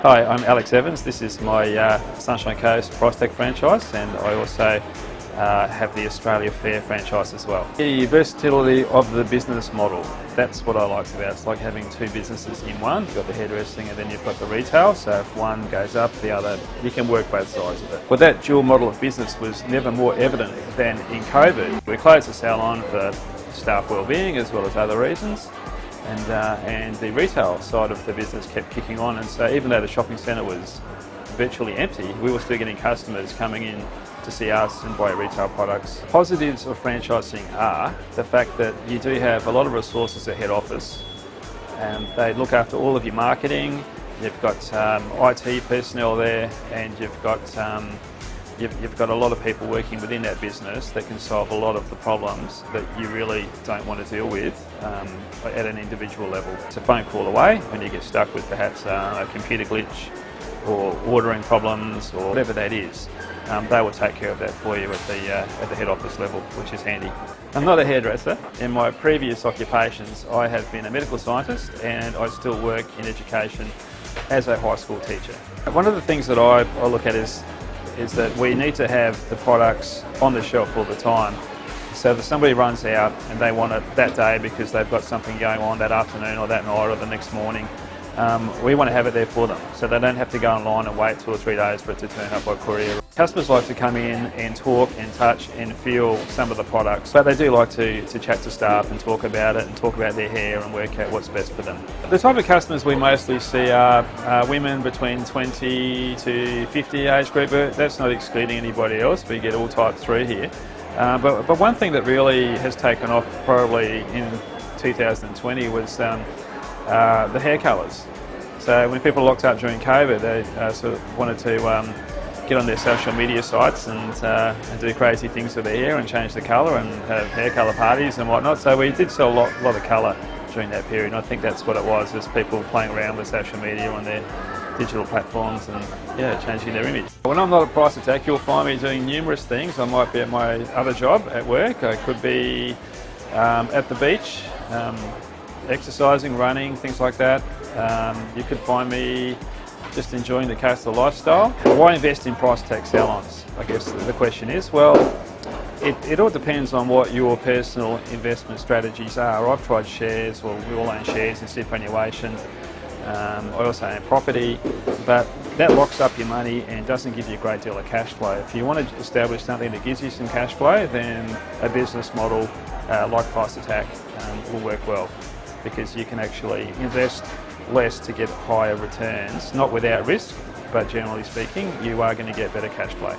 Hi, I'm Alex Evans. This is my Sunshine Coast Price Tag franchise, and I also have the Australia Fair franchise as well. The versatility of the business model, that's what I like about it. It's like having two businesses in one. You've got the hairdressing and then you've got the retail, so if one goes up, the other, you can work both sides of it. Well, that dual model of business was never more evident than in COVID. We closed the salon for staff wellbeing as well as other reasons. And the retail side of the business kept kicking on, and so even though the shopping centre was virtually empty, we were still getting customers coming in to see us and buy retail products. Positives of franchising are the fact that you do have a lot of resources at head office, and they look after all of your marketing. You've got IT personnel there, and you've got a lot of people working within that business that can solve a lot of the problems that you really don't want to deal with at an individual level. It's a phone call away when you get stuck with perhaps a computer glitch or ordering problems or whatever that is. They will take care of that for you at the head office level, which is handy. I'm not a hairdresser. In my previous occupations, I have been a medical scientist, and I still work in education as a high school teacher. One of the things that I look at is that we need to have the products on the shelf all the time. So if somebody runs out and they want it that day because they've got something going on that afternoon or that night or the next morning, we want to have it there for them, so they don't have to go online and wait 2 or 3 days for it to turn up by courier. Customers like to come in and talk and touch and feel some of the products, but they do like to chat to staff and talk about it and talk about their hair and work out what's best for them. The type of customers we mostly see are women between 20 to 50 age group. That's not excluding anybody else, we get all types through here. But one thing that really has taken off probably in 2020 was the hair colours. So when people locked up during COVID, they sort of wanted to get on their social media sites and do crazy things with their hair and change the colour and have hair colour parties and whatnot. So we did sell a lot of colour during that period, and I think that's what it was people playing around with social media on their digital platforms and changing their image. When I'm not at Price Attack, you'll find me doing numerous things. I might be at my other job at work, I could be at the beach, exercising, running, things like that. You could find me just enjoying the coastal lifestyle. Why invest in price tag salons? I guess the question is, well, it all depends on what your personal investment strategies are. I've tried shares, well, we all own shares in superannuation. I also own property, but that locks up your money and doesn't give you a great deal of cash flow. If you want to establish something that gives you some cash flow, then a business model like Price Attack will work well, because you can actually invest less to get higher returns, not without risk, but generally speaking, you are going to get better cash flow.